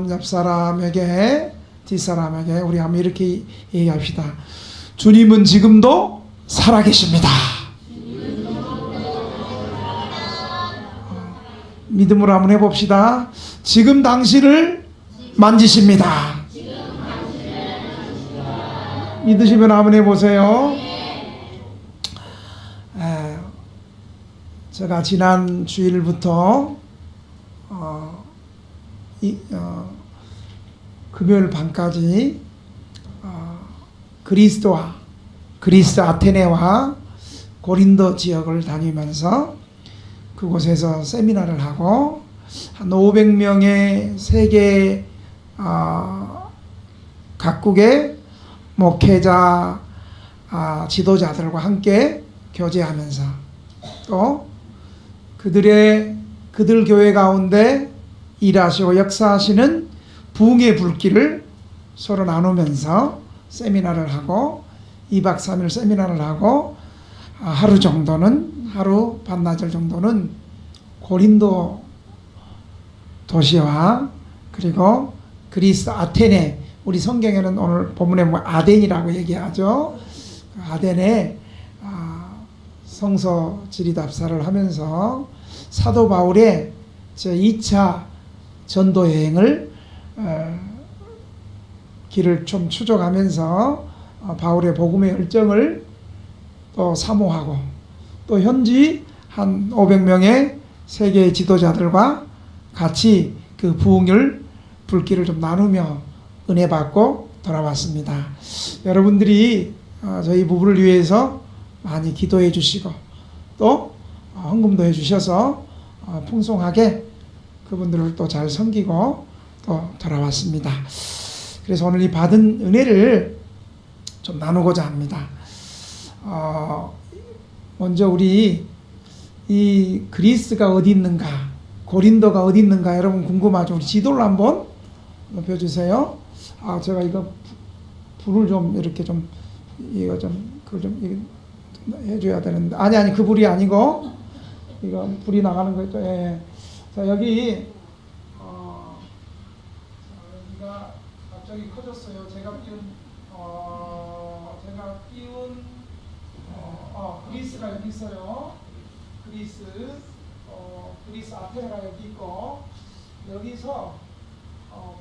옆사람에게, 뒷사람에게 우리 한번 이렇게 얘기합시다. 주님은 지금도 살아계십니다. 믿음으로 한번 해봅시다. 지금 당신을 만지십니다. 믿으시면 한번 해보세요. 제가 지난 주일부터 금요일 밤까지 그리스 아테네와 고린도 지역을 다니면서 그곳에서 세미나를 하고 한 500명의 세계 각국의 목회자 지도자들과 함께 교제하면서 또 그들 교회 가운데 일하시고 역사하시는 부흥의 불길을 서로 나누면서 세미나를 하고 2박 3일 세미나를 하고 하루 반나절 정도는 고린도 도시와 그리고 그리스 아테네, 우리 성경에는 오늘 본문에 아덴이라고 얘기하죠. 아덴에 성서 지리답사를 하면서 사도 바울의 제2차 전도 여행을 길을 좀 추적하면서 바울의 복음의 열정을 또 사모하고 또 현지 한 500명의 세계 지도자들과 같이 그 부흥을 불길을 좀 나누며 은혜 받고 돌아왔습니다. 여러분들이 저희 부부를 위해서 많이 기도해 주시고 또 헌금도 해 주셔서 풍성하게 그분들을 또 잘 섬기고 또 돌아왔습니다. 그래서 오늘 이 받은 은혜를 좀 나누고자 합니다. 먼저 우리 이 그리스가 어디 있는가, 고린도가 어디 있는가 여러분 궁금하죠? 우리 지도를 한번 펴주세요. 제가 이거 불을 좀 이렇게 좀 이거 좀 그걸 좀 해줘야 되는데 아니 그 불이 아니고 이거 불이 나가는 거 있죠. 예. 자 여기가 갑자기 커졌어요. 제가 띄운 그리스가 여기 있어요. 그리스 아테네가 여기 있고 여기서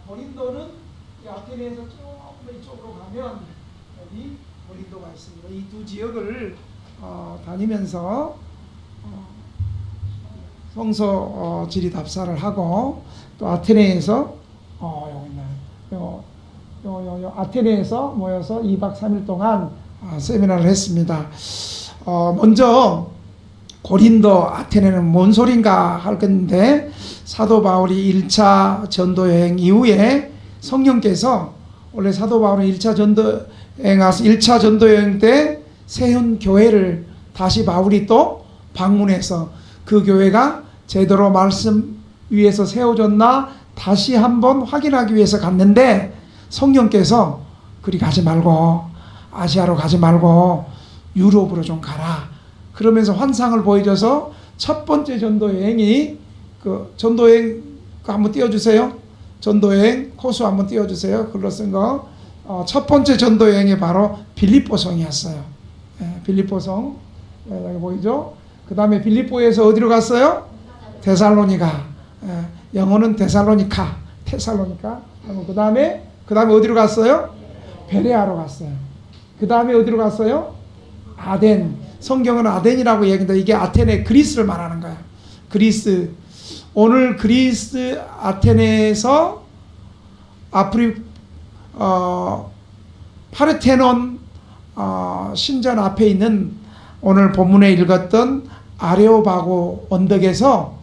고린도는 이 아테네에서 조금 이쪽으로 가면 여기 고린도가 있습니다. 이 두 지역을 다니면서 성서 지리답사를 하고 또 아테네에서 여기 있나요? 요 아테네에서 모여서 2박 3일 동안 세미나를 했습니다. 먼저 고린도 아테네는 뭔 소린가 할 건데 사도 바울이 1차 전도 여행 이후에 성령께서 원래 사도 바울은 1차 전도 여행 때 세운 교회를 다시 바울이 또 방문해서 그 교회가 제대로 말씀 위에서 세워졌나 다시 한번 확인하기 위해서 갔는데 성령께서 그리 가지 말고 아시아로 가지 말고 유럽으로 좀 가라. 그러면서 환상을 보여줘서 첫 번째 전도 여행이 그 전도 여행 한번 띄워주세요. 전도 여행 코스 한번 띄워주세요. 글로 쓴 거. 첫 번째 전도 여행이 바로 빌립보성이었어요. 빌립보성 여기 보이죠? 그 다음에 빌립보에서 어디로 갔어요? 데살로니가. 영어는 테살로니카. 그 다음에 어디로 갔어요? 베레아로 갔어요. 그 다음에 어디로 갔어요? 아덴. 성경은 아덴이라고 얘기합니다. 이게 아테네 그리스를 말하는 거예요. 그리스. 오늘 그리스 아테네에서 파르테논 신전 앞에 있는 오늘 본문에 읽었던 아레오바고 언덕에서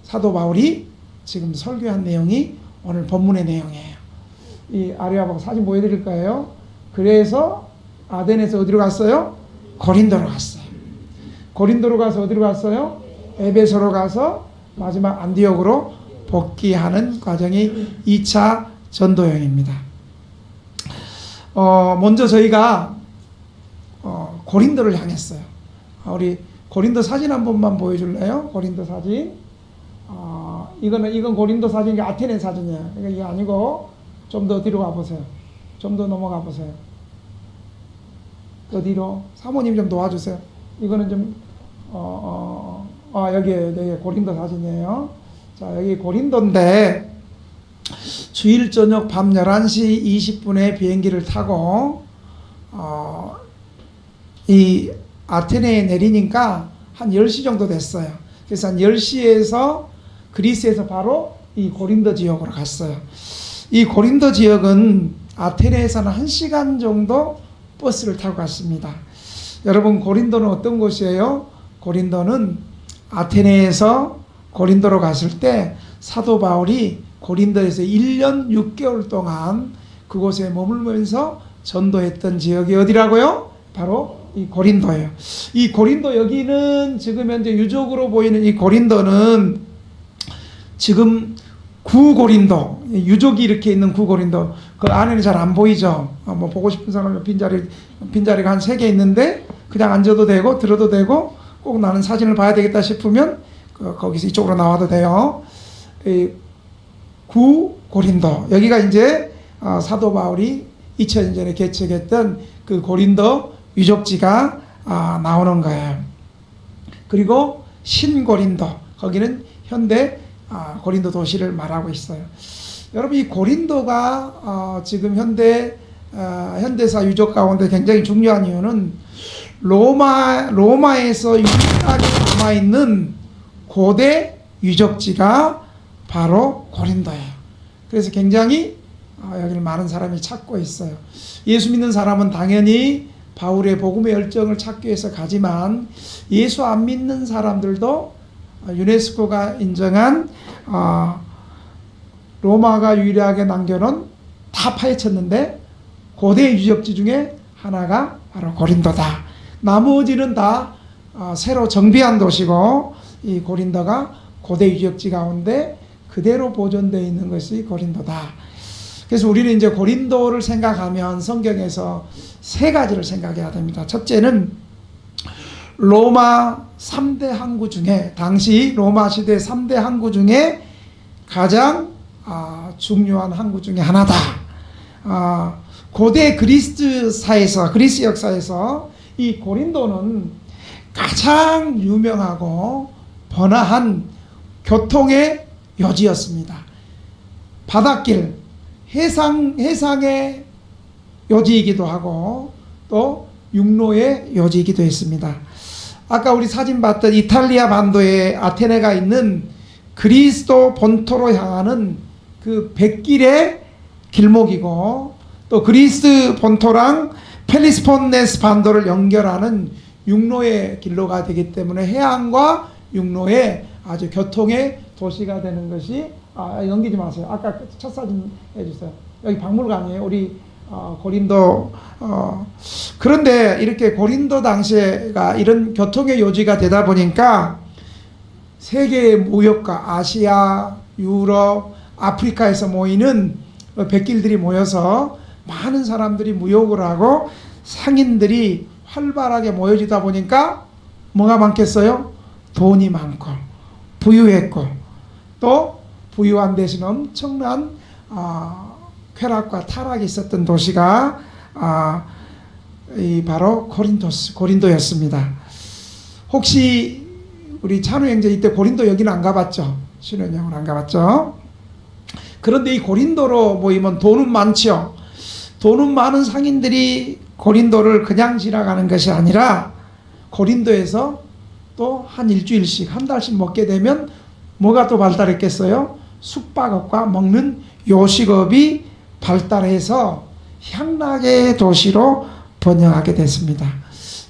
사도 바울이 지금 설교한 내용이 오늘 본문의 내용이에요. 이 아레오바고 사진 보여드릴 거예요. 그래서 아덴에서 어디로 갔어요? 고린도로 갔어요. 고린도로 가서 어디로 갔어요? 에베소로 가서 마지막 안디옥으로 복귀하는 과정이 2차 전도여행입니다. 먼저 저희가 고린도를 향했어요. 우리 고린도 사진 한 번만 보여줄래요? 고린도 사진. 이건 고린도 사진이 아테네 사진이에요. 그러니까 이게 아니고 좀 더 뒤로 가보세요. 좀 더 넘어가 보세요. 더 뒤로. 사모님 좀 도와주세요. 이거는 좀 여기 고린도 사진이에요. 자, 여기 고린도인데 주일 저녁 밤 11시 20분에 비행기를 타고 이 아테네에 내리니까 한 10시 정도 됐어요. 그래서 한 10시에서 그리스에서 바로 이 고린도 지역으로 갔어요. 이 고린도 지역은 아테네에서는 1시간 정도 버스를 타고 갔습니다. 여러분, 고린도는 어떤 곳이에요? 고린도는 아테네에서 고린도로 갔을 때 사도 바울이 고린도에서 1년 6개월 동안 그곳에 머물면서 전도했던 지역이 어디라고요? 바로 이 고린도예요. 이 고린도, 여기는 지금 현재 유적으로 보이는 이 고린도는 지금 구고린도, 유적이 이렇게 있는 구고린도, 그 안에는 잘 안 보이죠. 뭐 보고 싶은 사람은 빈자리가 한 3개 있는데 그냥 앉아도 되고 들어도 되고, 꼭 나는 사진을 봐야 되겠다 싶으면 거기서 이쪽으로 나와도 돼요. 이 구고린도, 여기가 이제 사도 바울이 2000년에 개척했던 그 고린도 유적지가 나오는 거예요. 그리고 신고린도, 거기는 현대 고린도 도시를 말하고 있어요. 여러분, 이 고린도가 지금 현대사 유적 가운데 굉장히 중요한 이유는 로마에서 유일하게 남아있는 고대 유적지가 바로 고린도예요. 그래서 굉장히 여기를 많은 사람이 찾고 있어요. 예수 믿는 사람은 당연히 바울의 복음의 열정을 찾기 위해서 가지만, 예수 안 믿는 사람들도 유네스코가 인정한 로마가 유일하게 남겨놓은, 다 파헤쳤는데 고대 유적지 중에 하나가 바로 고린도다. 나머지는 다 새로 정비한 도시고, 이 고린도가 고대 유적지 가운데 그대로 보존되어 있는 것이 고린도다. 그래서 우리는 이제 고린도를 생각하면 성경에서 3가지를 생각해야 됩니다. 첫째는 로마 3대 항구 중에, 당시 로마 시대 3대 항구 중에 가장 중요한 항구 중에 하나다. 고대 그리스 역사에서 이 고린도는 가장 유명하고 번화한 교통의 요지였습니다. 바닷길, 해상의 요지이기도 하고 또 육로의 요지이기도 했습니다. 아까 우리 사진 봤던 이탈리아 반도에 아테네가 있는 그리스도 본토로 향하는 그 백길의 길목이고, 또 그리스 본토랑 펠리스폰네스 반도를 연결하는 육로의 길로가 되기 때문에 해안과 육로의 아주 교통의 도시가 되는 것이, 넘기지 마세요. 아까 첫 사진 해주세요. 여기 박물관이에요. 우리 고린도. 그런데 이렇게 고린도 당시가 이런 교통의 요지가 되다 보니까 세계의 무역가, 아시아, 유럽, 아프리카에서 모이는 백길들이 모여서 많은 사람들이 무역을 하고 상인들이 활발하게 모여지다 보니까 뭐가 많겠어요? 돈이 많고 부유했고, 또 부유한 대신 엄청난 쾌락과 타락이 있었던 도시가 바로 고린도였습니다. 혹시 우리 찬우 형제 이때 고린도 여기는 안 가봤죠? 신혼여행을 안 가봤죠? 그런데 이 고린도로 모이면 돈은 많죠. 돈은 많은 상인들이 고린도를 그냥 지나가는 것이 아니라 고린도에서 또 한 일주일씩, 한 달씩 먹게 되면 뭐가 또 발달했겠어요? 숙박업과 먹는 요식업이 발달해서 향락의 도시로 번영하게 됐습니다.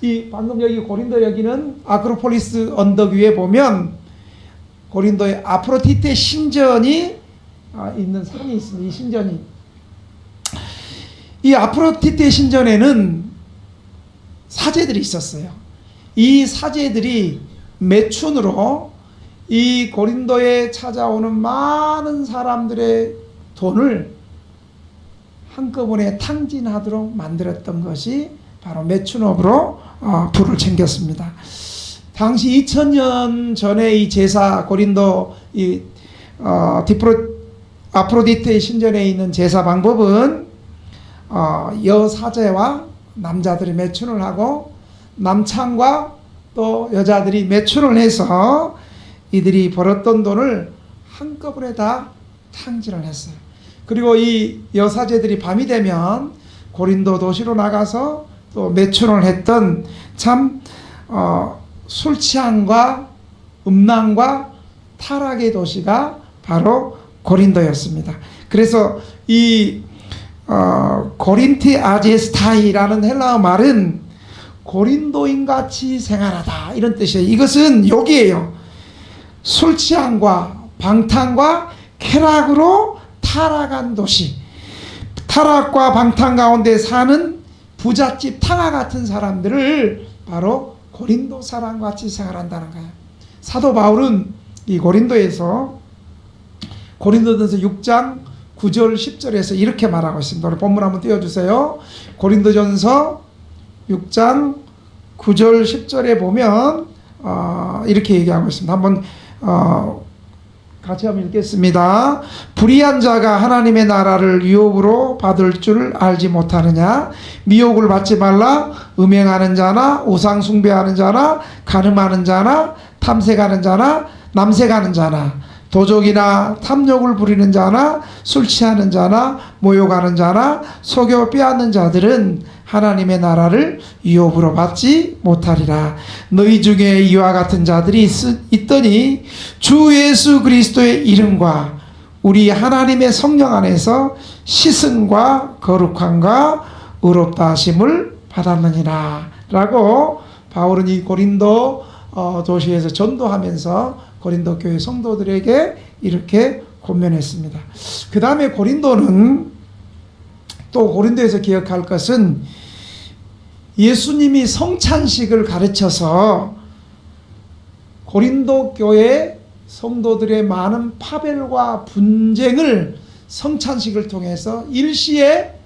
이 방금 여기 고린도 여기는 아크로폴리스 언덕 위에 보면 고린도의 아프로디테 신전이 있는 산이 있습니다. 이 신전이, 이 아프로디테 신전에는 사제들이 있었어요. 이 사제들이 매춘으로 이 고린도에 찾아오는 많은 사람들의 돈을 한꺼번에 탕진하도록 만들었던 것이 바로 매춘업으로 부를 챙겼습니다. 당시 2000년 전에 이 제사, 고린도 이 아프로디테의 신전에 있는 제사 방법은 여사제와 남자들이 매춘을 하고 남창과 또 여자들이 매춘을 해서 이들이 벌었던 돈을 한꺼번에 다 탕진을 했어요. 그리고 이 여사제들이 밤이 되면 고린도 도시로 나가서 또 매춘을 했던 참 술 취함과 음란과 타락의 도시가 바로 고린도였습니다. 그래서 이 고린티 아제스타이라는 헬라어 말은 고린도인 같이 생활하다 이런 뜻이에요. 이것은 여기에요. 술 취함과 방탕과 쾌락으로 타락한 도시, 타락과 방탕 가운데 사는 부잣집 탕아 같은 사람들을 바로 고린도 사람같이 생활한다는 거예요. 사도 바울은 이 고린도에서 고린도전서 6장 9절 10절에서 이렇게 말하고 있습니다. 우리 본문 한번 띄워주세요. 고린도전서 6장 9절 10절에 보면 이렇게 얘기하고 있습니다. 한번 같이 한번 읽겠습니다. 불의한 자가 하나님의 나라를 유혹으로 받을 줄 알지 못하느냐. 미혹을 받지 말라. 음행하는 자나 우상 숭배하는 자나 간음하는 자나 탐색하는 자나 남색하는 자나 도적이나 탐욕을 부리는 자나 술 취하는 자나 모욕하는 자나 속여 빼앗는 자들은 하나님의 나라를 유혹으로 받지 못하리라. 너희 중에 이와 같은 자들이 있더니 주 예수 그리스도의 이름과 우리 하나님의 성령 안에서 시승과 거룩함과 의롭다 하심을 받았느니라 라고 바울은 이 고린도 도시에서 전도하면서 고린도 교회 성도들에게 이렇게 권면했습니다. 그 다음에 고린도는 또 고린도에서 기억할 것은 예수님이 성찬식을 가르쳐서 고린도 교회 성도들의 많은 파별과 분쟁을 성찬식을 통해서 일시에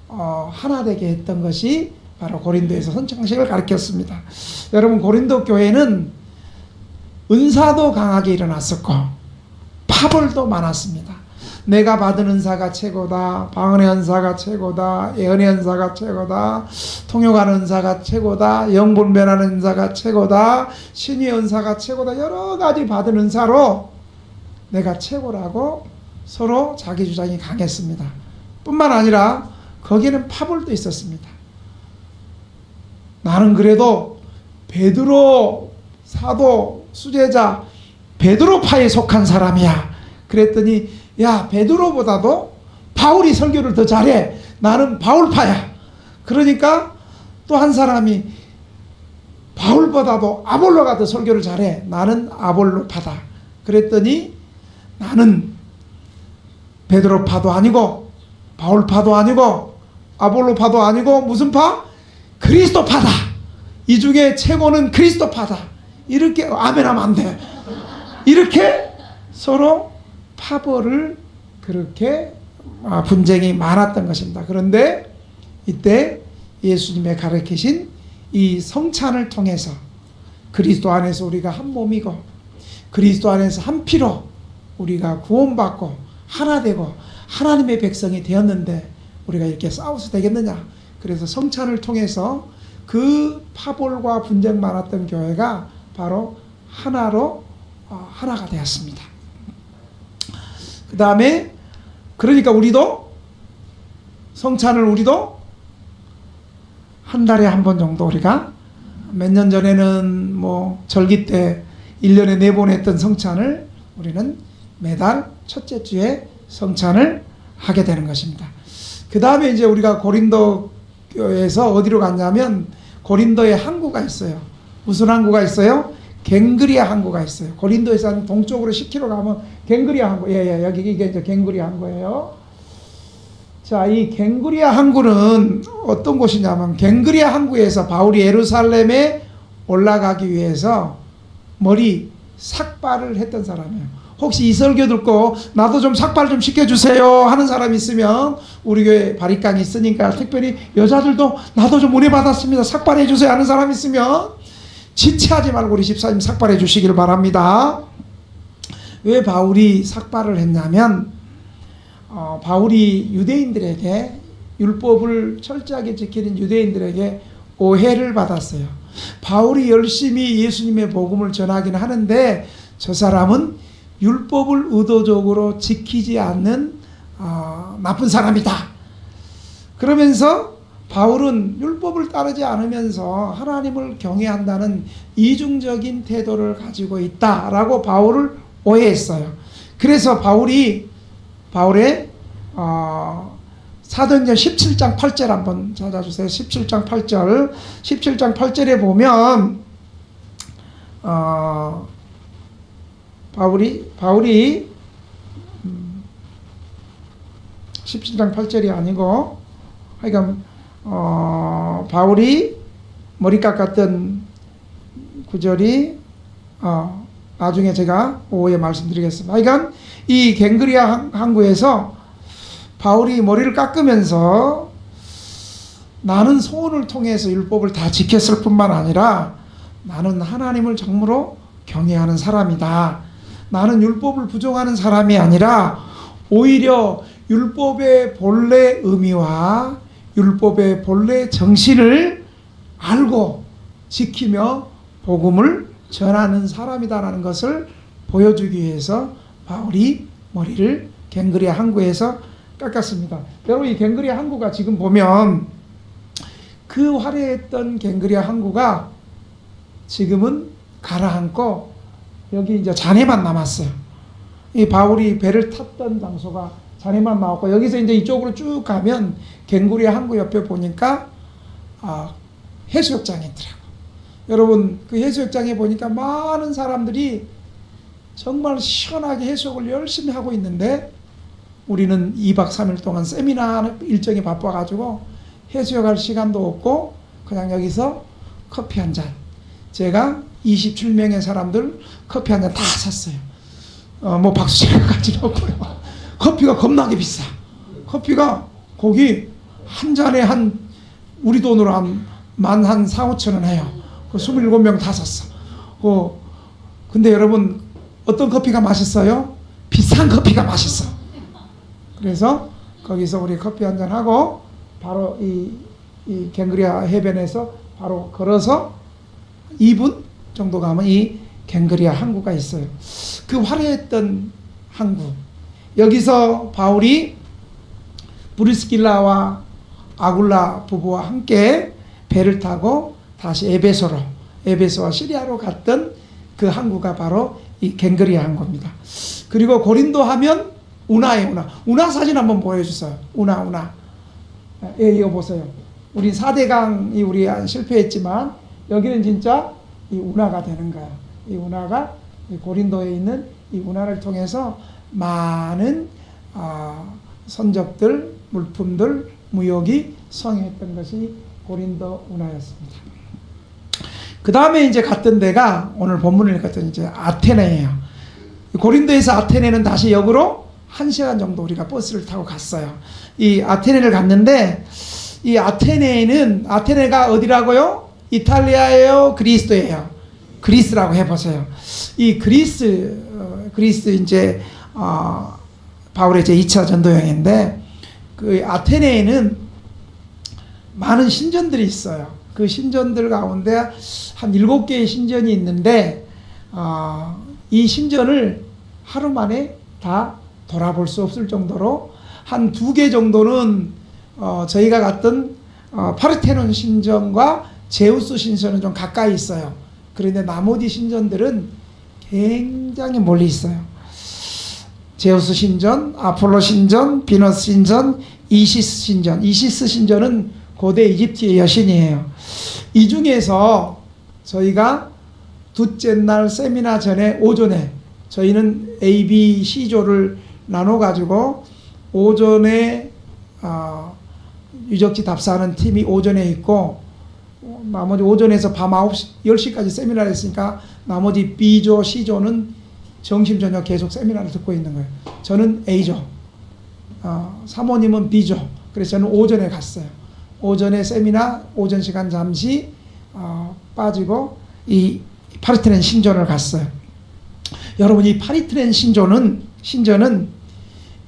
하나 되게 했던 것이 바로 고린도에서 성찬식을 가르쳤습니다. 여러분, 고린도 교회는 은사도 강하게 일어났었고 파벌도 많았습니다. 내가 받은 은사가 최고다, 방언의 은사가 최고다, 예언의 은사가 최고다, 통역하는 은사가 최고다, 영분별하는 은사가 최고다, 신의 은사가 최고다, 여러 가지 받은 은사로 내가 최고라고 서로 자기 주장이 강했습니다. 뿐만 아니라 거기에는 파벌도 있었습니다. 나는 그래도 베드로 사도 수제자 베드로파에 속한 사람이야. 그랬더니 야, 베드로보다도 바울이 설교를 더 잘해. 나는 바울파야. 그러니까 또 한 사람이 바울보다도 아볼로가 더 설교를 잘해. 나는 아볼로파다. 그랬더니 나는 베드로파도 아니고 바울파도 아니고 아볼로파도 아니고 무슨 파? 그리스도파다. 이 중에 최고는 그리스도파다. 이렇게 아멘하면 안 돼. 이렇게 서로 파벌을 그렇게 분쟁이 많았던 것입니다. 그런데 이때 예수님의 가르치신 이 성찬을 통해서 그리스도 안에서 우리가 한 몸이고 그리스도 안에서 한 피로 우리가 구원받고 하나 되고 하나님의 백성이 되었는데 우리가 이렇게 싸워서 되겠느냐. 그래서 성찬을 통해서 그 파벌과 분쟁 많았던 교회가 바로 하나로 하나가 되었습니다. 그 다음에 그러니까 우리도 성찬을 우리도 한 달에 한 번 정도 우리가 몇 년 전에는 뭐 절기 때 1년에 4번 했던 성찬을 우리는 매달 첫째 주에 성찬을 하게 되는 것입니다. 그 다음에 이제 우리가 고린도에서 어디로 갔냐면 고린도에 항구가 있어요. 무슨 항구가 있어요? 갱그리아 항구가 있어요. 고린도에서 한 동쪽으로 10km 가면 갱그리아 항구. 여기 이게 이제 갱그리아 항구예요. 자, 이 갱그리아 항구는 어떤 곳이냐면 갱그리아 항구에서 바울이 예루살렘에 올라가기 위해서 머리 삭발을 했던 사람이에요. 혹시 이 설교 듣고 나도 좀 삭발 좀 시켜주세요 하는 사람이 있으면 우리 교회 바리깡이 있으니까 특별히 여자들도 나도 좀 은혜 받았습니다 삭발해 주세요 하는 사람이 있으면 지체하지 말고 우리 집사님 삭발해 주시길 바랍니다. 왜 바울이 삭발을 했냐면 바울이 유대인들에게 율법을 철저하게 지키는 유대인들에게 오해를 받았어요. 바울이 열심히 예수님의 복음을 전하긴 하는데 저 사람은 율법을 의도적으로 지키지 않는 나쁜 사람이다. 그러면서 바울은 율법을 따르지 않으면서 하나님을 경외한다는 이중적인 태도를 가지고 있다라고 바울을 오해했어요. 그래서 바울의 사도행전 17장 8절 한번 찾아주세요. 17장 8절. 17장 8절에 보면 바울이 17장 8절이 아니고 하여간 바울이 머리 깎았던 구절이 나중에 제가 오후에 말씀드리겠습니다. 하여간 이 갱그리아 항구에서 바울이 머리를 깎으면서 나는 소원을 통해서 율법을 다 지켰을 뿐만 아니라 나는 하나님을 정말로 경외하는 사람이다. 나는 율법을 부정하는 사람이 아니라 오히려 율법의 본래 의미와 율법의 본래 정신을 알고 지키며 복음을 전하는 사람이다라는 것을 보여주기 위해서 바울이 머리를 갱그리아 항구에서 깎았습니다. 여러분, 이 갱그리아 항구가 지금 보면 그 화려했던 갱그리아 항구가 지금은 가라앉고 여기 이제 잔해만 남았어요. 이 바울이 배를 탔던 장소가 잔해만 나왔고 여기서 이제 이쪽으로 쭉 가면 갱그리아 항구 옆에 보니까 해수욕장이 있더라고요. 여러분, 그 해수욕장에 보니까 많은 사람들이 정말 시원하게 해수욕을 열심히 하고 있는데 우리는 2박 3일 동안 세미나 일정이 바빠가지고 해수욕할 시간도 없고 그냥 여기서 커피 한 잔, 제가 27명의 사람들 커피 한 잔 다 샀어요. 뭐 박수 칠 것까지는 없고요. 커피가 겁나게 비싸. 커피가 거기 한 잔에 우리 돈으로 한 14,000-15,000원 해요. 27명 다 샀어. 근데 여러분, 어떤 커피가 맛있어요? 비싼 커피가 맛있어. 그래서 거기서 우리 커피 한잔 하고 바로 이 갱그리아 해변에서 바로 걸어서 2분 정도 가면 이 갱그리아 항구가 있어요. 그 화려했던 항구. 여기서 바울이 브리스길라와 아굴라 부부와 함께 배를 타고 다시 에베소와 시리아로 갔던 그 항구가 바로 이 갱그리아 항구입니다. 그리고 고린도 하면 운하예요. 운하 사진 한번 보여주세요. 운하. 예, 이거 보세요. 우리 4대강이 우리 실패했지만 여기는 진짜 이 운하가 되는 거야. 이 운하가 고린도에 있는 이 운하를 통해서 많은 선적들, 물품들, 무역이 성행했던 것이 고린도 운하였습니다. 그 다음에 이제 갔던 데가 오늘 본문을 읽었던 이제 아테네예요. 고린도에서 아테네는 다시 역으로 1시간 정도 우리가 버스를 타고 갔어요. 이 아테네를 갔는데 이 아테네가 어디라고요? 이탈리아예요? 그리스도예요? 그리스라고 해보세요. 이 그리스 이제 바울의 제 2차 전도 여행인데 그 아테네에는 많은 신전들이 있어요. 그 신전들 가운데 한 7개의 신전이 있는데 이 신전을 하루 만에 다 돌아볼 수 없을 정도로 한 2개 정도는 저희가 갔던 파르테논 신전과 제우스 신전은 좀 가까이 있어요. 그런데 나머지 신전들은 굉장히 멀리 있어요. 제우스 신전, 아폴로 신전, 비너스 신전, 이시스 신전은 고대 이집트의 여신이에요. 이 중에서 저희가 둘째 날 세미나 전에 오전에 저희는 A, B, C조를 나눠가지고 오전에 유적지 답사하는 팀이 오전에 있고 나머지 오전에서 밤 10시까지 세미나를 했으니까 나머지 B조, C조는 점심 저녁 계속 세미나를 듣고 있는 거예요. 저는 A조, 사모님은 B조. 그래서 저는 오전에 갔어요. 오전에 세미나 오전 시간 잠시 빠지고 이 파르테논 신전을 갔어요. 여러분, 이 파리트렌 신전은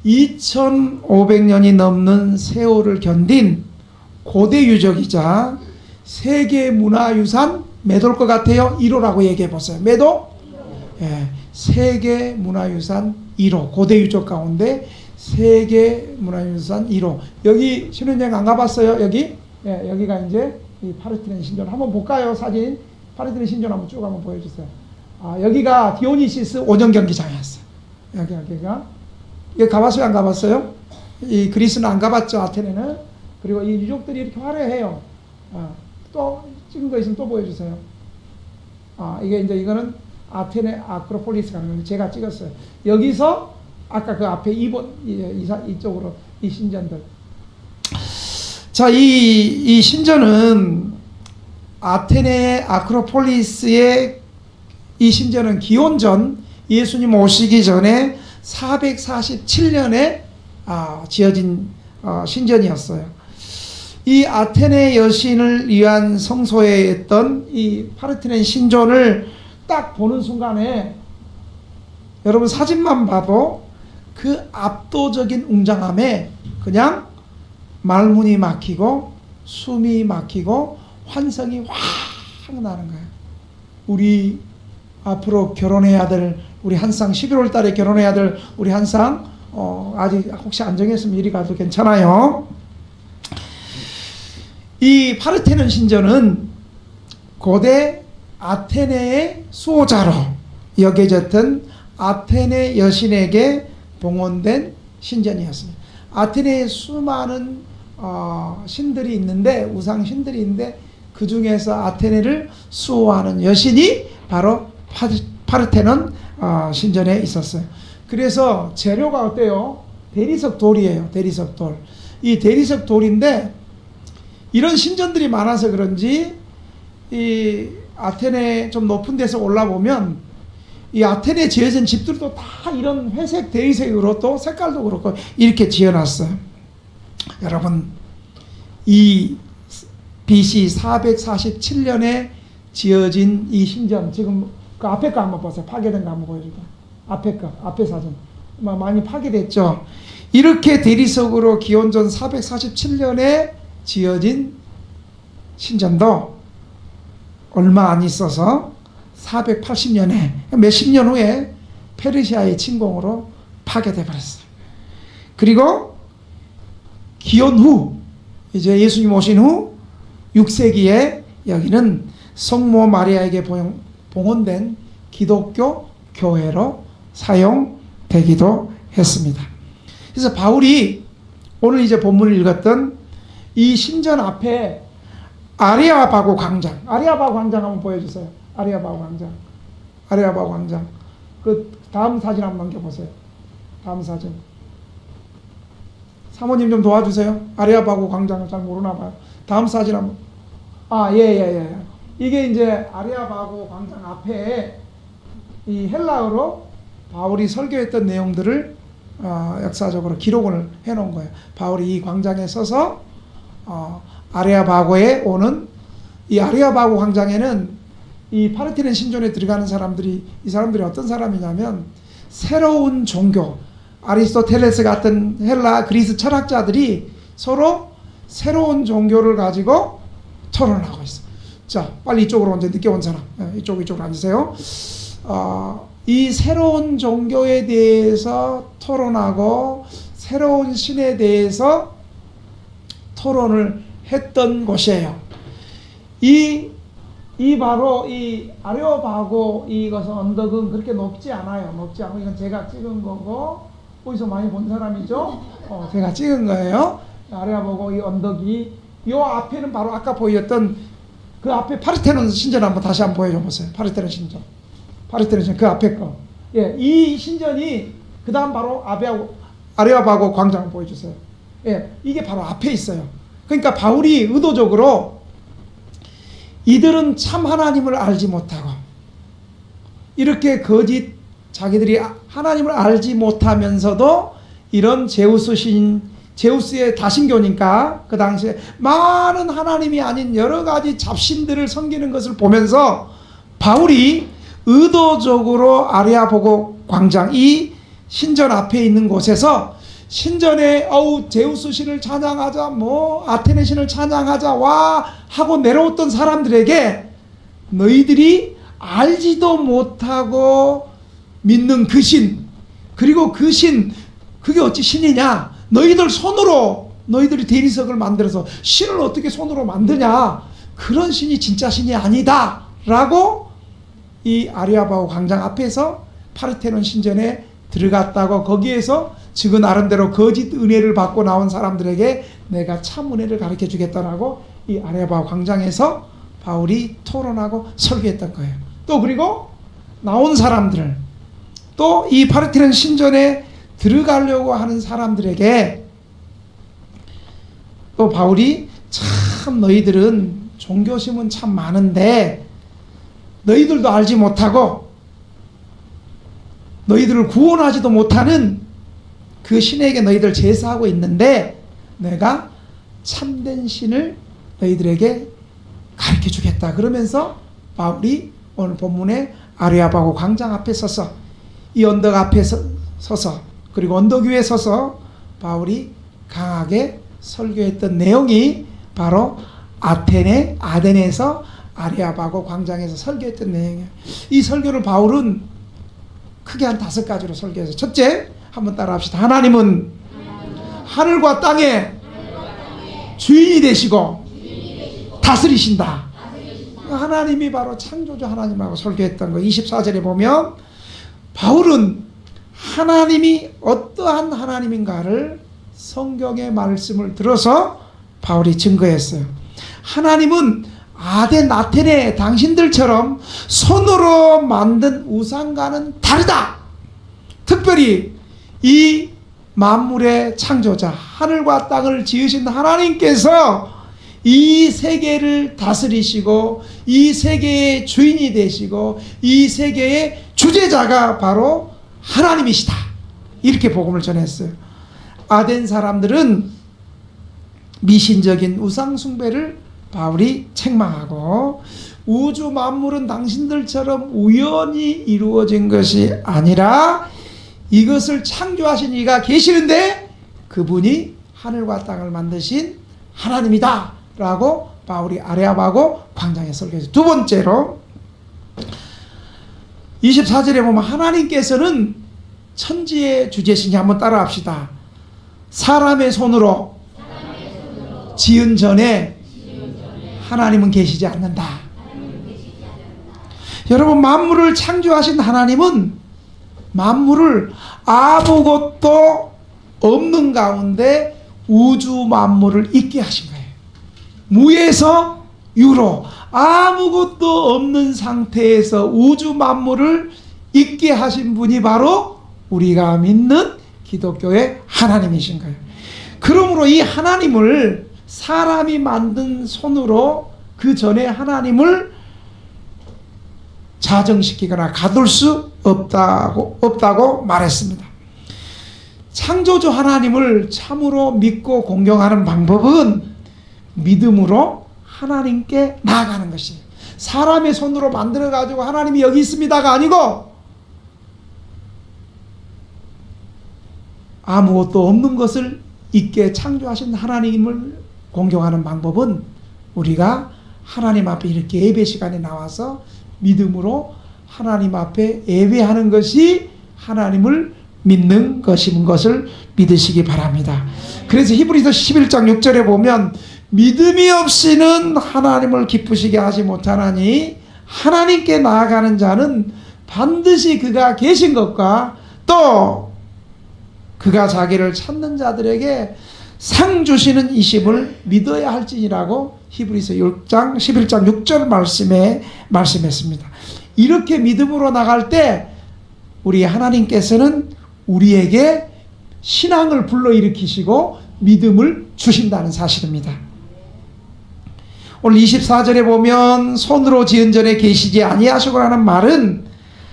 2500년이 넘는 세월을 견딘 고대 유적이자 세계문화유산 몇 올 것 같아요? 1호라고 얘기해 보세요. 몇 호? 예, 세계문화유산 1호. 고대 유적 가운데 세계문화유산 1호. 여기 신혼여행 안 가봤어요? 여기? 예, 여기가 이제 이 파르테논 신전. 한번 볼까요? 사진. 파르테논 신전 한번 쭉 한번 보여주세요. 아, 여기가 디오니시스 오전 경기장이었어요. 여기가. 여기 가봤어요? 안 가봤어요? 이 그리스는 안 가봤죠, 아테네는. 그리고 이 유적들이 이렇게 화려해요. 또 찍은 거 있으면 또 보여주세요. 이거는 아테네 아크로폴리스 가는 건데 제가 찍었어요. 여기서 아까 그 앞에 이쪽으로 이 신전들. 자, 이 신전은 아테네 아크로폴리스의 이 신전은 기원전 예수님 오시기 전에 447년에 지어진 신전이었어요. 이 아테네 여신을 위한 성소에 있던 이 파르테논 신전을 딱 보는 순간에 여러분 사진만 봐도 그 압도적인 웅장함에 그냥 말문이 막히고 숨이 막히고 환성이 확 나는 거예요. 우리 앞으로 결혼해야 될 우리 한상 11월 달에 결혼해야 될 우리 한상 아직 혹시 안 정했으면 이리 가도 괜찮아요. 이 파르테논 신전은 고대 아테네의 수호자로 여겨졌던 아테네 여신에게 봉헌된 신전이었습니다. 아테네에 수많은 신들이 있는데 우상 신들이 있는데 그 중에서 아테네를 수호하는 여신이 바로 파르테논 신전에 있었어요. 그래서 재료가 어때요? 대리석 돌이에요. 대리석 돌. 이 대리석 돌인데 이런 신전들이 많아서 그런지 이 아테네 좀 높은 데서 올라보면 이 아테네에 지어진 집들도 다 이런 회색 대리석으로 또 색깔도 그렇고 이렇게 지어놨어요. 여러분, 이 BC 447년에 지어진 이 신전, 지금 그 앞에 거 한번 보세요. 파괴된 거 한번 보여줄게요. 앞에 거, 앞에 사진. 많이 파괴됐죠. 이렇게 대리석으로 기원전 447년에 지어진 신전도 얼마 안 있어서 480년에 몇십 년 후에 페르시아의 침공으로 파괴돼 버렸어요. 그리고 기원 후 이제 예수님 오신 후 6세기에 여기는 성모 마리아에게 봉헌된 기독교 교회로 사용되기도 했습니다. 그래서 바울이 오늘 이제 본문을 읽었던 이 신전 앞에 아레오파고 광장, 아레오파고 광장 한번 보여주세요. 아레오파고 광장, 아레오파고 광장. 그 다음 사진 한번 넘겨보세요. 다음 사진. 사모님 좀 도와주세요. 아레오파고 광장을 잘 모르나 봐요. 다음 사진 한번. 예. 이게 이제 아레오파고 광장 앞에 이 헬라어로 바울이 설교했던 내용들을 역사적으로 기록을 해놓은 거예요. 바울이 이 광장에 서서 아레오파고에 오는 이 아레오파고 광장에는 이 파르테논 신전에 들어가는 사람들이 이 사람들이 어떤 사람이냐면 새로운 종교 아리스토텔레스 같은 헬라 그리스 철학자들이 서로 새로운 종교를 가지고 토론을 하고 있어. 자, 빨리 이쪽으로 언제 늦게 온 사람 이쪽으로 앉으세요. 이 새로운 종교에 대해서 토론하고 새로운 신에 대해서 토론을 했던 곳이에요. 바로 이 아레오파고 이것은 언덕은 그렇게 높지 않아요. 높지 않고 이건 제가 찍은 거고 어디서 많이 본 사람이죠? 제가 찍은 거예요. 아레오파고 이 언덕이 요 앞에는 바로 아까 보였던 그 앞에 파르테논 신전 한번 다시 한번 보여줘 보세요. 파르테논 신전 그 앞에 거. 예, 이 신전이 그 다음 바로 아레오파고 광장을 보여주세요. 예, 이게 바로 앞에 있어요. 그러니까 바울이 의도적으로 이들은 참 하나님을 알지 못하고 이렇게 거짓 자기들이 하나님을 알지 못하면서도 이런 제우스의 다신교니까 그 당시에 많은 하나님이 아닌 여러 가지 잡신들을 섬기는 것을 보면서 바울이 의도적으로 아레아바고 광장, 이 신전 앞에 있는 곳에서 신전에 제우스 신을 찬양하자, 아테네 신을 찬양하자 와 하고 내려왔던 사람들에게 너희들이 알지도 못하고 믿는 그 신, 그리고 그 신, 그게 어찌 신이냐? 너희들 손으로 너희들이 대리석을 만들어서 신을 어떻게 손으로 만드냐? 그런 신이 진짜 신이 아니다 라고 이 아레아바고 광장 앞에서 파르테논 신전에 들어갔다고, 거기에서 지그 나름대로 거짓 은혜를 받고 나온 사람들에게 내가 참 은혜를 가르쳐 주겠다라고 이 아레아바고 광장에서 바울이 토론하고 설교했던 거예요. 또 그리고 나온 사람들을, 또 이 파르테논 신전에 들어가려고 하는 사람들에게 또 바울이 참 너희들은 종교심은 참 많은데 너희들도 알지 못하고 너희들을 구원하지도 못하는 그 신에게 너희들 제사하고 있는데 내가 참된 신을 너희들에게 가르쳐 주겠다. 그러면서 바울이 오늘 본문에 아레아바고 광장 앞에 서서, 이 언덕 앞에 서서, 그리고 언덕 위에 서서 바울이 강하게 설교했던 내용이 바로 아덴에서 아레아바고 광장에서 설교했던 내용이에요. 이 설교를 바울은 크게 한 5가지로 설교해서, 첫째, 한번 따라합시다. 하나님은 하늘과 땅의 주인이 되시고 다스리신다. 하나님이 바로 창조주 하나님하고 설교했던 거. 24절에 보면 바울은 하나님이 어떠한 하나님인가를 성경의 말씀을 들어서 바울이 증거했어요. 하나님은 아테네 당신들처럼 손으로 만든 우상과는 다르다. 특별히 이 만물의 창조자, 하늘과 땅을 지으신 하나님께서 이 세계를 다스리시고 이 세계의 주인이 되시고 이 세계의 주재자가 바로 하나님이시다. 이렇게 복음을 전했어요. 아덴 사람들은 미신적인 우상 숭배를 바울이 책망하고, 우주 만물은 당신들처럼 우연히 이루어진 것이 아니라 이것을 창조하신 이가 계시는데 그분이 하늘과 땅을 만드신 하나님이다 라고 바울이 아레아바고 광장에 설교했어요. 두 번째로 24절에 보면 하나님께서는 천지의 주제시니, 한번 따라합시다. 사람의 손으로 지은 전에 하나님은 계시지 않는다. 여러분, 만물을 창조하신 하나님은 만물을 아무것도 없는 가운데 우주 만물을 있게 하신 거예요. 무에서 유로, 아무것도 없는 상태에서 우주 만물을 있게 하신 분이 바로 우리가 믿는 기독교의 하나님이신 거예요. 그러므로 이 하나님을 사람이 만든 손으로 그 전에 하나님을 자정시키거나 가둘 수 없다고 말했습니다. 창조주 하나님을 참으로 믿고 공경하는 방법은 믿음으로 하나님께 나아가는 것이에요. 사람의 손으로 만들어 가지고 하나님이 여기 있습니다가 아니고 아무것도 없는 것을 있게 창조하신 하나님을 공경하는 방법은 우리가 하나님 앞에 이렇게 예배 시간에 나와서 믿음으로 하나님 앞에 예배하는 것이 하나님을 믿는 것인 것을 믿으시기 바랍니다. 그래서 히브리서 11장 6절에 보면 믿음이 없이는 하나님을 기쁘시게 하지 못하나니 하나님께 나아가는 자는 반드시 그가 계신 것과 또 그가 자기를 찾는 자들에게 상 주시는 이심을 믿어야 할지니라고 히브리서 11장 6절 말씀에 말씀했습니다. 이렇게 믿음으로 나갈 때 우리 하나님께서는 우리에게 신앙을 불러일으키시고 믿음을 주신다는 사실입니다. 오늘 24절에 보면 손으로 지은 전에 계시지 아니하시고라는 말은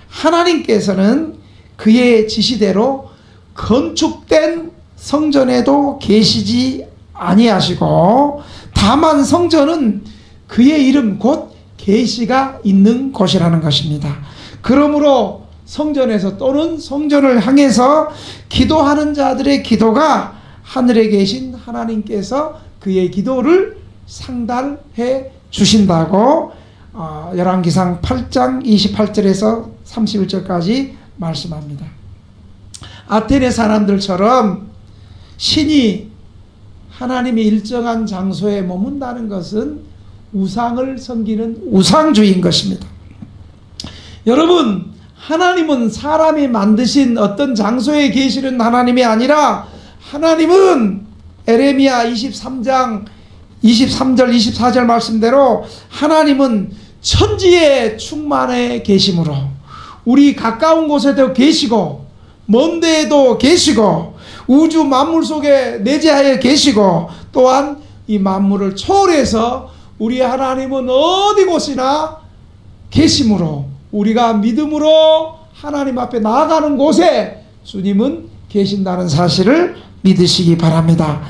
하나님께서는 그의 지시대로 건축된 성전에도 계시지 아니하시고 다만 성전은 그의 이름 곧 계시가 있는 곳이라는 것입니다. 그러므로 성전에서 또는 성전을 향해서 기도하는 자들의 기도가 하늘에 계신 하나님께서 그의 기도를 상달해 주신다고 열왕기상 8장 28절에서 31절까지 말씀합니다. 아테네 사람들처럼 신이 하나님이 일정한 장소에 머문다는 것은 우상을 섬기는 우상주의인 것입니다. 여러분, 하나님은 사람이 만드신 어떤 장소에 계시는 하나님이 아니라 하나님은 에레미야 23장 23절 24절 말씀대로 하나님은 천지에 충만해 계심으로 우리 가까운 곳에도 계시고 먼 데에도 계시고 우주 만물 속에 내재하여 계시고 또한 이 만물을 초월해서 우리 하나님은 어디 곳이나 계심으로 우리가 믿음으로 하나님 앞에 나아가는 곳에 주님은 계신다는 사실을 믿으시기 바랍니다.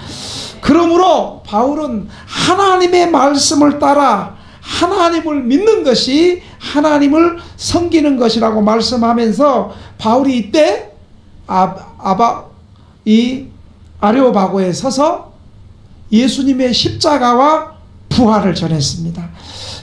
그러므로 바울은 하나님의 말씀을 따라 하나님을 믿는 것이 하나님을 섬기는 것이라고 말씀하면서 바울이 이때 아레오바고에 서서 예수님의 십자가와 부활을 전했습니다.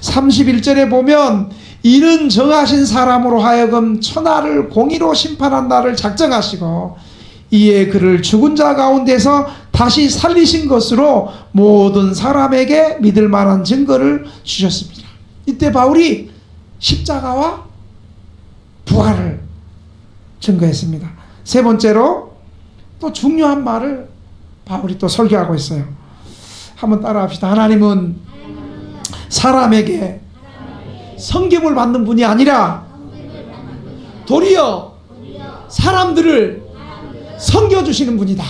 31절에 보면 이는 정하신 사람으로 하여금 천하를 공의로 심판한 날을 작정하시고 이에 그를 죽은 자 가운데서 다시 살리신 것으로 모든 사람에게 믿을 만한 증거를 주셨습니다. 이때 바울이 십자가와 부활을 증거했습니다. 세 번째로 또 중요한 말을 바울이 또 설교하고 있어요. 한번 따라합시다. 하나님은 사람에게 섬김을 받는 분이 아니라 도리어 사람들을 섬겨주시는 분이다.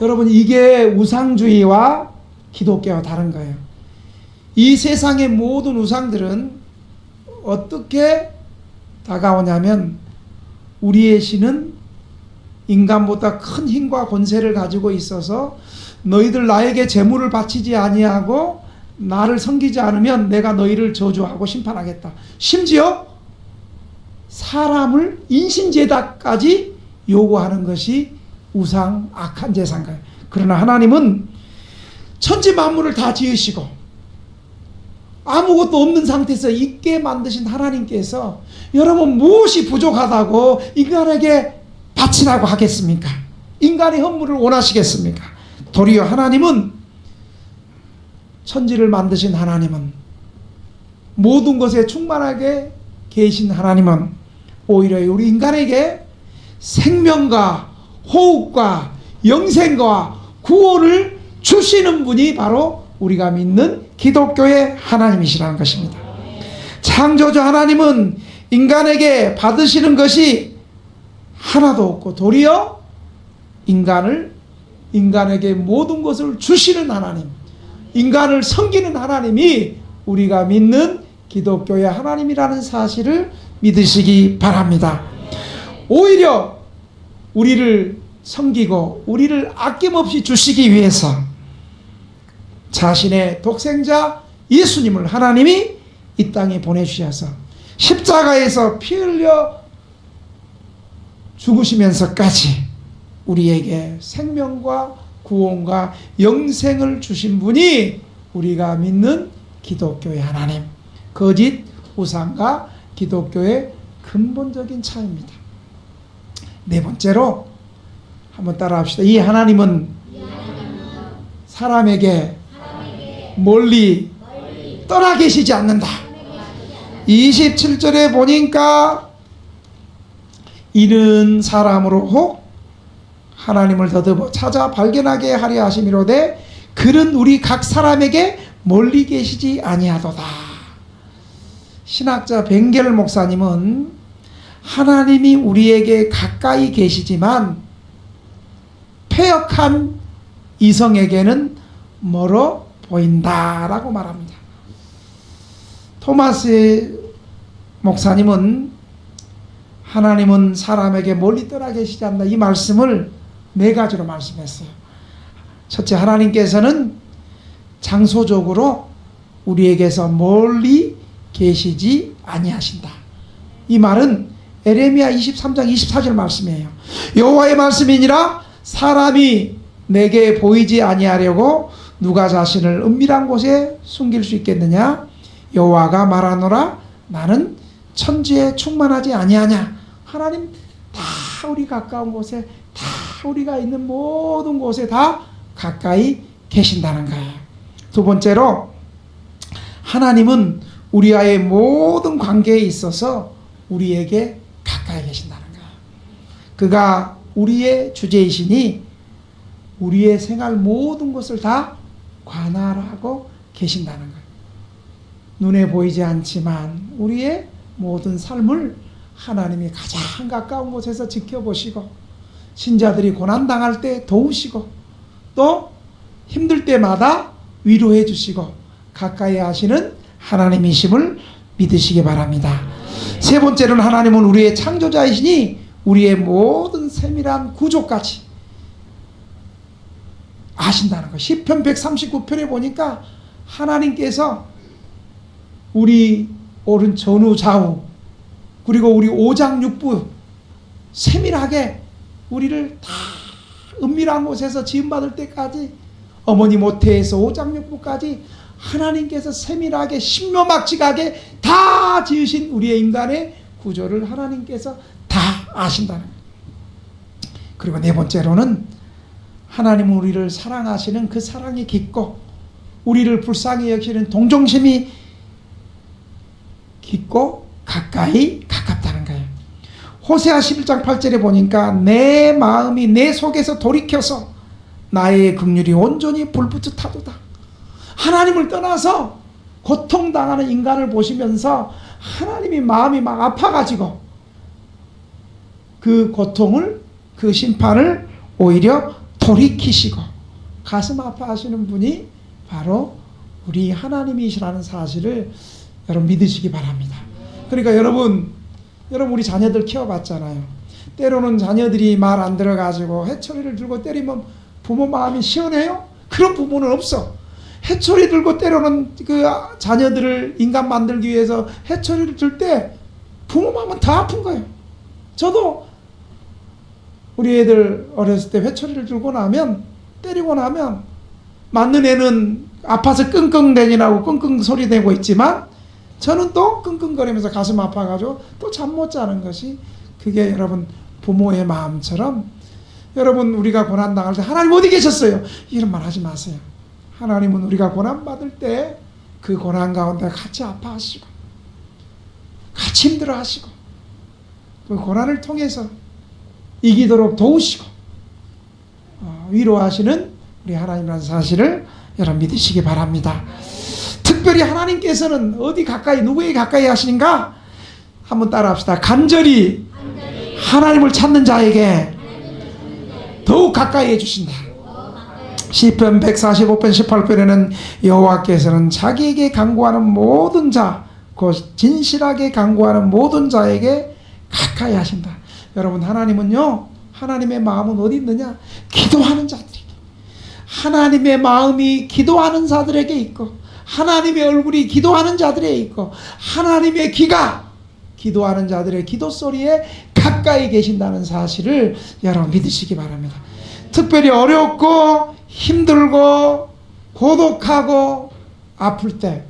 여러분, 이게 우상주의와 기독교와 다른 거예요. 이 세상의 모든 우상들은 어떻게 다가오냐면 우리의 신은 인간보다 큰 힘과 권세를 가지고 있어서 너희들 나에게 재물을 바치지 아니하고 나를 섬기지 않으면 내가 너희를 저주하고 심판하겠다. 심지어 사람을 인신제다까지 요구하는 것이 우상 악한 제사인가요? 그러나 하나님은 천지 만물을 다 지으시고 아무것도 없는 상태에서 있게 만드신 하나님께서 여러분 무엇이 부족하다고 인간에게 바치라고 하겠습니까? 인간의 헌물을 원하시겠습니까? 도리어 하나님은 천지를 만드신 하나님은 모든 것에 충만하게 계신 하나님은 오히려 우리 인간에게 생명과 호흡과 영생과 구원을 주시는 분이 바로 우리가 믿는 기독교의 하나님이시라는 것입니다. 창조주 하나님은 인간에게 받으시는 것이 하나도 없고 도리어 인간에게 모든 것을 주시는 하나님, 인간을 섬기는 하나님이 우리가 믿는 기독교의 하나님이라는 사실을 믿으시기 바랍니다. 오히려 우리를 섬기고 우리를 아낌없이 주시기 위해서 자신의 독생자 예수님을 하나님이 이 땅에 보내주셔서 십자가에서 피 흘려 죽으시면서까지 우리에게 생명과 구원과 영생을 주신 분이 우리가 믿는 기독교의 하나님, 거짓 우상과 기독교의 근본적인 차이입니다. 네 번째로 한번 따라합시다. 이 하나님은 사람에게 멀리 떠나 계시지 않는다. 27절에 보니까 이는 사람으로 혹 하나님을 더듬어 찾아 발견하게 하려 하심이로되 그는 우리 각 사람에게 멀리 계시지 아니하도다. 신학자 벵겔 목사님은 하나님이 우리에게 가까이 계시지만 패역한 이성에게는 멀어 보인다라고 말합니다. 토마스 목사님은 하나님은 사람에게 멀리 떠나 계시지 않나 이 말씀을 네 가지로 말씀했어요. 첫째, 하나님께서는 장소적으로 우리에게서 멀리 계시지 아니하신다. 이 말은 에레미야 23장 24절 말씀이에요. 여호와의 말씀이니라 사람이 내게 보이지 아니하려고 누가 자신을 은밀한 곳에 숨길 수 있겠느냐? 여호와가 말하노라 나는 천지에 충만하지 아니하냐? 하나님 다 우리 가까운 곳에, 다 우리가 있는 모든 곳에 다 가까이 계신다는 거예요. 두 번째로 하나님은 우리와의 모든 관계에 있어서 우리에게 가까이 계신다는 거예요. 그가 우리의 주제이시니 우리의 생활 모든 것을 다 관할하고 계신다는 거예요. 눈에 보이지 않지만 우리의 모든 삶을 하나님이 가장 가까운 곳에서 지켜보시고 신자들이 고난당할 때 도우시고 또 힘들 때마다 위로해 주시고 가까이 하시는 하나님이심을 믿으시기 바랍니다. 세 번째로는 하나님은 우리의 창조자이시니 우리의 모든 세밀한 구조까지 아신다는 것. 시편 139편에 보니까 하나님께서 우리 오른 전후 좌우 그리고 우리 오장육부 세밀하게 우리를 다 은밀한 곳에서 지음받을 때까지 어머니 모태에서 오장육부까지 하나님께서 세밀하게 신묘막직하게 다 지으신 우리의 인간의 구조를 하나님께서 다 아신다는 거예요. 그리고 네 번째로는 하나님은 우리를 사랑하시는 그 사랑이 깊고 우리를 불쌍히 여기시는 동정심이 깊고 가깝다는 거예요. 호세아 11장 8절에 보니까 내 마음이 내 속에서 돌이켜서 나의 긍휼이 온전히 불붙어 타도다. 하나님을 떠나서 고통당하는 인간을 보시면서 하나님이 마음이 막 아파가지고 그 고통을 그 심판을 오히려 돌이키시고 가슴 아파하시는 분이 바로 우리 하나님이시라는 사실을 여러분 믿으시기 바랍니다. 그러니까 여러분 우리 자녀들 키워봤잖아요. 때로는 자녀들이 말 안 들어가지고 해초리를 들고 때리면 부모 마음이 시원해요? 그런 부모는 없어. 해초리 들고 때로는 그 자녀들을 인간 만들기 위해서 해초리를 들 때 부모 마음은 더 아픈 거예요. 저도 우리 애들 어렸을 때 회초리를 들고 나면 때리고 나면 맞는 애는 아파서 끙끙대니라고 끙끙 소리 내고 있지만 저는 또 끙끙거리면서 가슴 아파가지고 또 잠 못 자는 것이 그게 여러분 부모의 마음처럼 여러분 우리가 고난당할 때 하나님 어디 계셨어요? 이런 말 하지 마세요. 하나님은 우리가 고난받을 때 그 고난 가운데 같이 아파하시고 같이 힘들어하시고 그 고난을 통해서 이기도록 도우시고 위로하시는 우리 하나님이라는 사실을 여러분 믿으시기 바랍니다. 특별히 하나님께서는 어디 가까이 누구에게 가까이 하시는가? 한번 따라합시다. 간절히 하나님을 찾는 자에게 더욱 가까이 해주신다. 시편 145편 18편에는 여호와께서는 자기에게 간구하는 모든 자, 곧 진실하게 간구하는 모든 자에게 가까이 하신다. 여러분 하나님은요, 하나님의 마음은 어디 있느냐? 기도하는 자들에게. 하나님의 마음이 기도하는 자들에게 있고 하나님의 얼굴이 기도하는 자들에게 있고 하나님의 귀가 기도하는 자들의 기도 소리에 가까이 계신다는 사실을 여러분 믿으시기 바랍니다. 특별히 어렵고 힘들고 고독하고 아플 때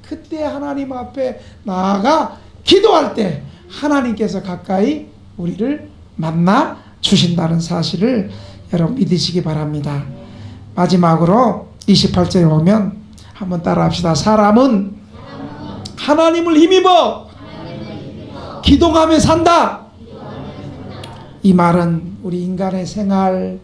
그때 하나님 앞에 나아가 기도할 때 하나님께서 가까이 우리를 만나 주신다는 사실을 여러분 믿으시기 바랍니다. 마지막으로 28절에 보면 한번 따라합시다. 사람은 하나님을 힘입어 기도하며 산다. 이 말은 우리 인간의 생활,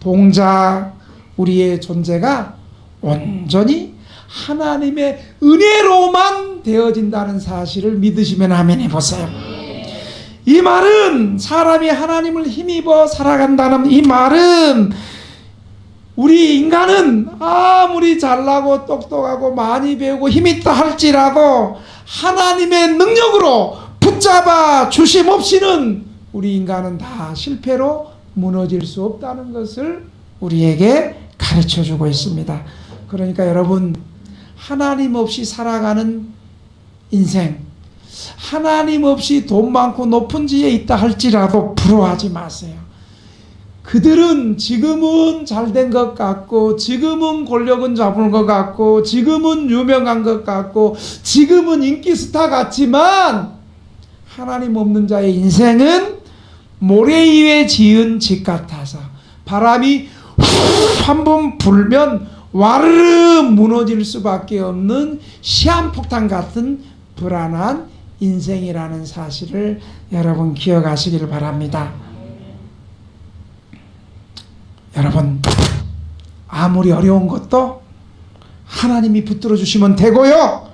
동작, 우리의 존재가 온전히 하나님의 은혜로만 되어진다는 사실을 믿으시면 아멘 해보세요. 이 말은 사람이 하나님을 힘입어 살아간다는 이 말은 우리 인간은 아무리 잘나고 똑똑하고 많이 배우고 힘있다 할지라도 하나님의 능력으로 붙잡아 주심 없이는 우리 인간은 다 실패로 무너질 수 없다는 것을 우리에게 가르쳐 주고 있습니다. 그러니까 여러분 하나님 없이 살아가는 인생, 하나님 없이 돈 많고 높은 지에 있다 할지라도 부러워하지 마세요. 그들은 지금은 잘된 것 같고, 지금은 권력은 잡은 것 같고, 지금은 유명한 것 같고, 지금은 인기 스타 같지만 하나님 없는 자의 인생은 모래 위에 지은 집 같아서 바람이 한 번 불면 와르르 무너질 수밖에 없는 시한폭탄 같은 불안한 인생이라는 사실을 여러분 기억하시길 바랍니다. 여러분, 아무리 어려운 것도 하나님이 붙들어 주시면 되고요,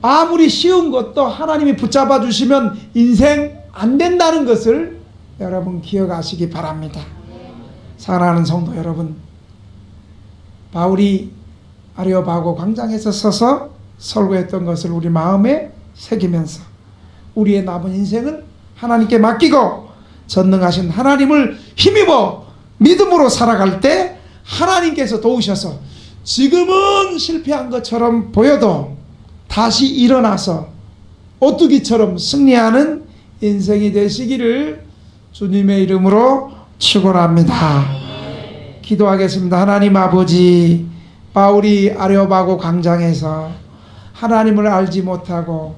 아무리 쉬운 것도 하나님이 붙잡아 주시면 인생 안 된다는 것을 여러분 기억하시기 바랍니다. 사랑하는 성도 여러분, 바울이 아레오파고 광장에서 서서 설교했던 것을 우리 마음에 새기면서 우리의 남은 인생을 하나님께 맡기고 전능하신 하나님을 힘입어 믿음으로 살아갈 때 하나님께서 도우셔서 지금은 실패한 것처럼 보여도 다시 일어나서 오뚜기처럼 승리하는 인생이 되시기를 주님의 이름으로 축원합니다. 기도하겠습니다. 하나님 아버지, 바울이 아레오파고 광장에서 하나님을 알지 못하고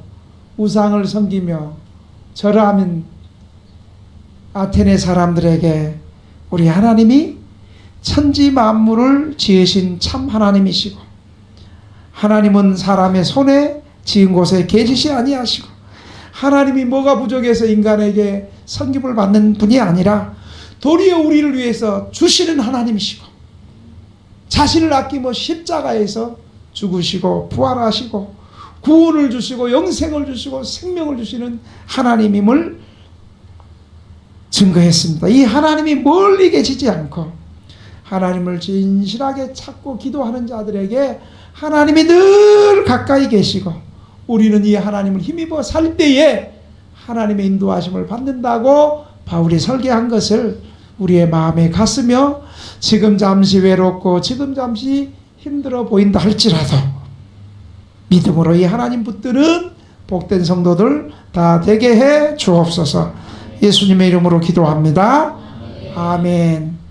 우상을 섬기며 절하는 아테네 사람들에게 우리 하나님이 천지 만물을 지으신 참 하나님이시고, 하나님은 사람의 손에 지은 곳에 계시지 아니하시고, 하나님이 뭐가 부족해서 인간에게 섬김을 받는 분이 아니라 도리어 우리를 위해서 주시는 하나님이시고, 자신을 아끼며 십자가에서 죽으시고 부활하시고 구원을 주시고 영생을 주시고 생명을 주시는 하나님임을 증거했습니다. 이 하나님이 멀리 계시지 않고 하나님을 진실하게 찾고 기도하는 자들에게 하나님이 늘 가까이 계시고, 우리는 이 하나님을 힘입어 살 때에 하나님의 인도하심을 받는다고 바울이 설계한 것을 우리의 마음에 갔으며, 지금 잠시 외롭고 지금 잠시 힘들어 보인다 할지라도 믿음으로 이 하나님 붙드는 복된 성도들 다 되게 해 주옵소서. 예수님의 이름으로 기도합니다. 아멘.